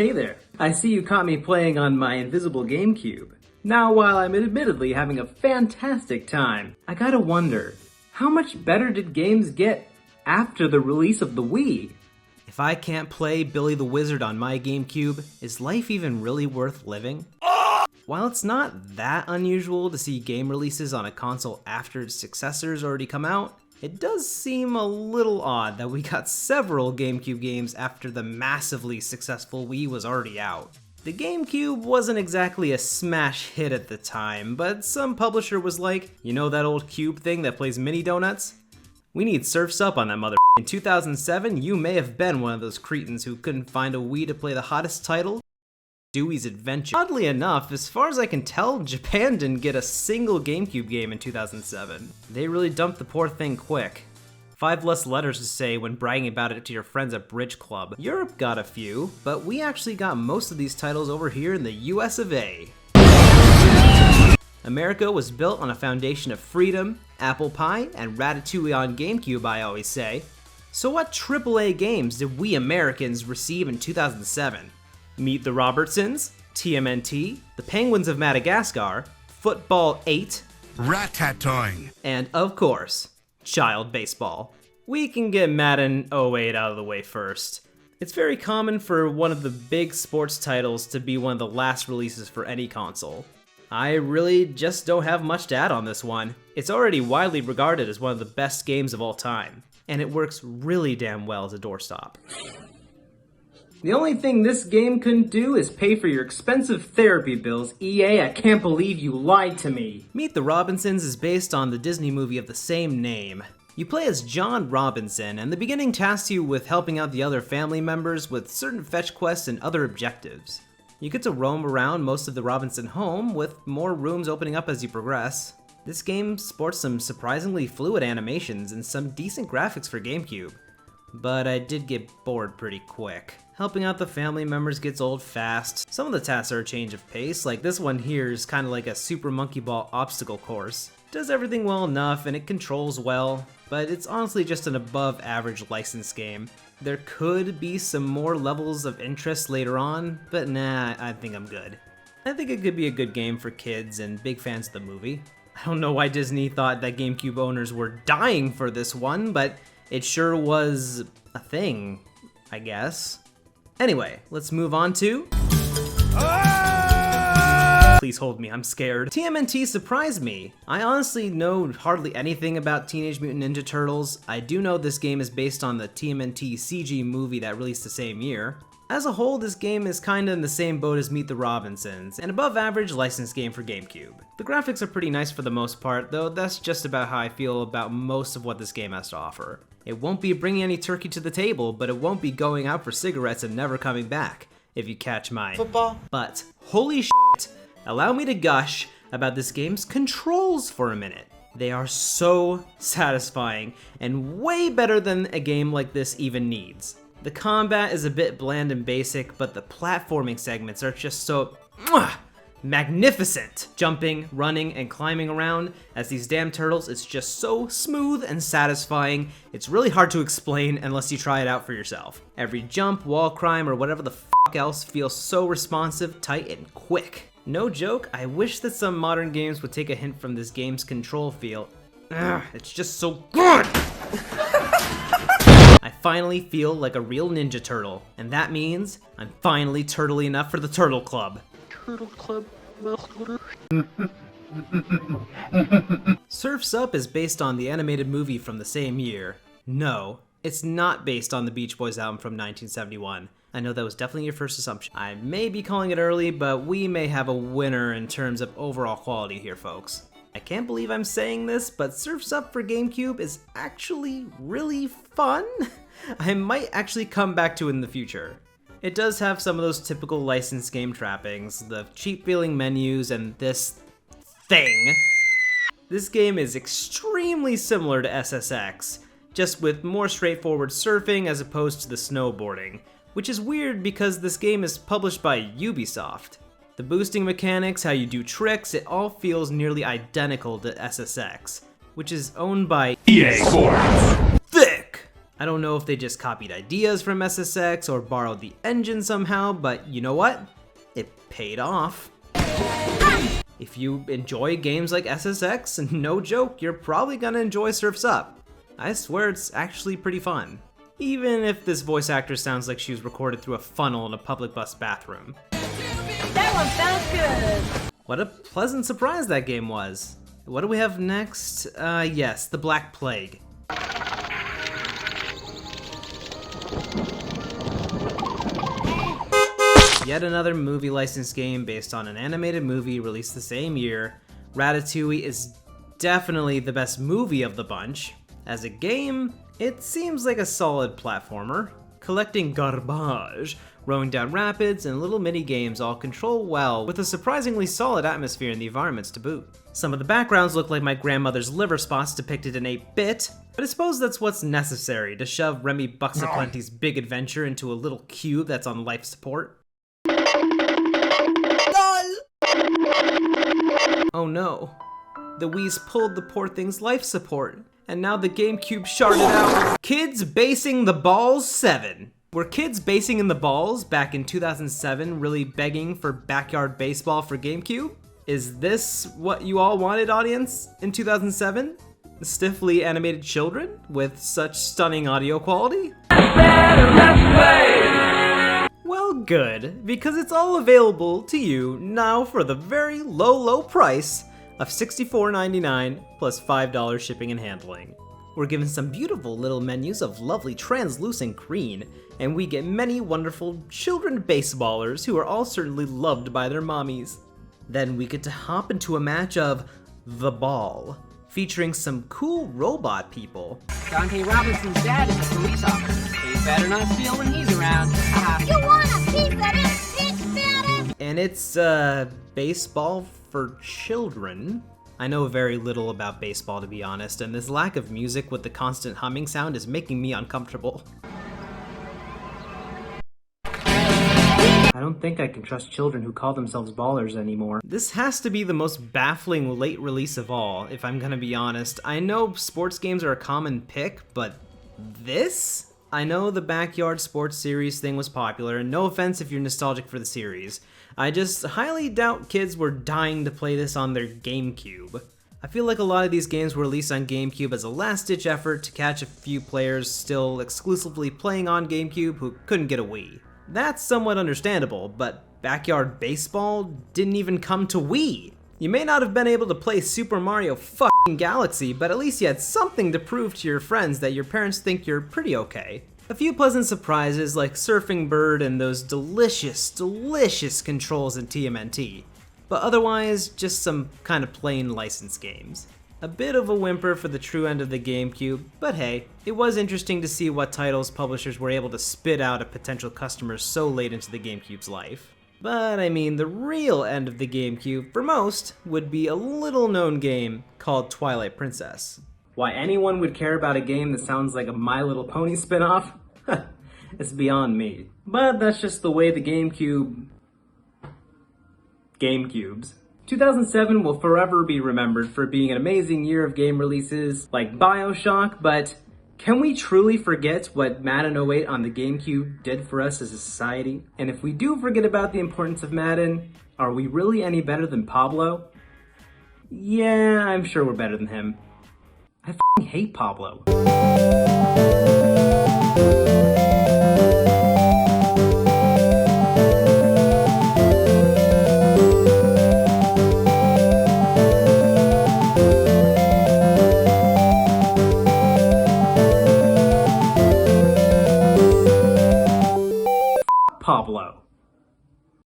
Hey there, I see you caught me playing on my invisible GameCube. Now, while I'm admittedly having a fantastic time, I gotta wonder, how much better did games get after the release of the Wii? If I can't play Billy the Wizard on my GameCube, is life even really worth living? While it's not that unusual to see game releases on a console after its successors already come out, it does seem a little odd that we got several GameCube games after the massively successful Wii was already out. The GameCube wasn't exactly a smash hit at the time, but some publisher was like, you know that old cube thing that plays mini donuts? We need Surf's Up on that mother. In 2007, you may have been one of those cretins who couldn't find a Wii to play the hottest title, Dewey's Adventure. Oddly enough, as far as I can tell, Japan didn't get a single GameCube game in 2007. They really dumped the poor thing quick. 5 less letters to say when bragging about it to your friends at Bridge Club. Europe got a few, but we actually got most of these titles over here in the US of A. America was built on a foundation of freedom, apple pie, and Ratatouille on GameCube, I always say. So what AAA games did we Americans receive in 2007? Meet the Robertsons, TMNT, the Penguins of Madagascar, Football 8, Ratatouille, and of course, Child Baseball. We can get Madden 08 out of the way first. It's very common for one of the big sports titles to be one of the last releases for any console. I really just don't have much to add on this one. It's already widely regarded as one of the best games of all time, and it works really damn well as a doorstop. The only thing this game couldn't do is pay for your expensive therapy bills. EA, I can't believe you lied to me. Meet the Robinsons is based on the Disney movie of the same name. You play as John Robinson, and the beginning tasks you with helping out the other family members with certain fetch quests and other objectives. You get to roam around most of the Robinson home, with more rooms opening up as you progress. This game sports some surprisingly fluid animations and some decent graphics for GameCube. But I did get bored pretty quick. Helping out the family members gets old fast. Some of the tasks are a change of pace, like this one here is kind of like a Super Monkey Ball obstacle course. Does everything well enough and it controls well, but it's honestly just an above average licensed game. There could be some more levels of interest later on, but nah, I think I'm good. I think it could be a good game for kids and big fans of the movie. I don't know why Disney thought that GameCube owners were dying for this one, but it sure was a thing, I guess. Anyway, let's move on to... Please hold me, I'm scared. TMNT surprised me. I honestly know hardly anything about Teenage Mutant Ninja Turtles. I do know this game is based on the TMNT CG movie that released the same year. As a whole, this game is kinda in the same boat as Meet the Robinsons, an above average licensed game for GameCube. The graphics are pretty nice for the most part, though that's just about how I feel about most of what this game has to offer. It won't be bringing any turkey to the table, but it won't be going out for cigarettes and never coming back, if you catch my football. But holy shit, allow me to gush about this game's controls for a minute. They are so satisfying, and way better than a game like this even needs. The combat is a bit bland and basic, but the platforming segments are just so magnificent. Jumping, running, and climbing around as these damn turtles is just so smooth and satisfying, it's really hard to explain unless you try it out for yourself. Every jump, wall climb, or whatever the fuck else feels so responsive, tight, and quick. No joke, I wish that some modern games would take a hint from this game's control feel. It's just so good! I finally feel like a real Ninja Turtle, and that means I'm finally turtly enough for the Turtle Club. Turtle Club. Surf's Up is based on the animated movie from the same year. No, it's not based on the Beach Boys album from 1971. I know that was definitely your first assumption. I may be calling it early, but we may have a winner in terms of overall quality here, folks. I can't believe I'm saying this, but Surf's Up for GameCube is actually really fun. I might actually come back to it in the future. It does have some of those typical licensed game trappings, the cheap feeling menus, and this thing. This game is extremely similar to SSX, just with more straightforward surfing as opposed to the snowboarding, which is weird because this game is published by Ubisoft. The boosting mechanics, how you do tricks, it all feels nearly identical to SSX, which is owned by EA Sports. Thick! I don't know if they just copied ideas from SSX or borrowed the engine somehow, but you know what? It paid off. If you enjoy games like SSX, no joke, you're probably gonna enjoy Surf's Up. I swear it's actually pretty fun. Even if this voice actor sounds like she was recorded through a funnel in a public bus bathroom. That one sounds good! What a pleasant surprise that game was. What do we have next? Yes, The Black Plague. Yet another movie licensed game based on an animated movie released the same year. Ratatouille is definitely the best movie of the bunch. As a game, it seems like a solid platformer. Collecting garbage, rowing down rapids, and little mini-games all control well, with a surprisingly solid atmosphere in the environments to boot. Some of the backgrounds look like my grandmother's liver spots depicted in 8-bit, but I suppose that's what's necessary to shove Remy Bucksaplenty's big adventure into a little cube that's on life support. Oh no. The Wii's pulled the poor thing's life support, and now the GameCube sharded out. Kids Basing the Balls 7. Were kids basing in the balls back in 2007 really begging for backyard baseball for GameCube? Is this what you all wanted, audience, in 2007? Stiffly animated children with such stunning audio quality? Well, good, because it's all available to you now for the very low price of $64.99 plus $5 shipping and handling. We're given some beautiful little menus of lovely translucent green, and we get many wonderful children baseballers who are all certainly loved by their mommies. Then we get to hop into a match of The Ball, featuring some cool robot people. Dante Robinson's dad is a police officer. He better not steal when he's around. You want a piece of this, bitch, daddy? And it's, baseball for children. I know very little about baseball, to be honest, and this lack of music with the constant humming sound is making me uncomfortable. I don't think I can trust children who call themselves ballers anymore. This has to be the most baffling late release of all, if I'm gonna be honest. I know sports games are a common pick, but this? I know the Backyard Sports Series thing was popular, and no offense if you're nostalgic for the series. I just highly doubt kids were dying to play this on their GameCube. I feel like a lot of these games were released on GameCube as a last-ditch effort to catch a few players still exclusively playing on GameCube who couldn't get a Wii. That's somewhat understandable, but Backyard Baseball didn't even come to Wii. You may not have been able to play Super Mario f***ing Galaxy, but at least you had something to prove to your friends that your parents think you're pretty okay. A few pleasant surprises like Surfing Bird and those delicious controls in TMNT, but otherwise just some kind of plain licensed games. A bit of a whimper for the true end of the GameCube, but hey, it was interesting to see what titles publishers were able to spit out at potential customers so late into the GameCube's life. But I mean, the real end of the GameCube, for most, would be a little-known game called Twilight Princess. Why anyone would care about a game that sounds like a My Little Pony spin-off? It's beyond me. But that's just the way the GameCubes. 2007 will forever be remembered for being an amazing year of game releases like BioShock, but can we truly forget what Madden 08 on the GameCube did for us as a society? And if we do forget about the importance of Madden, are we really any better than Pablo? Yeah, I'm sure we're better than him. I f***ing hate Pablo.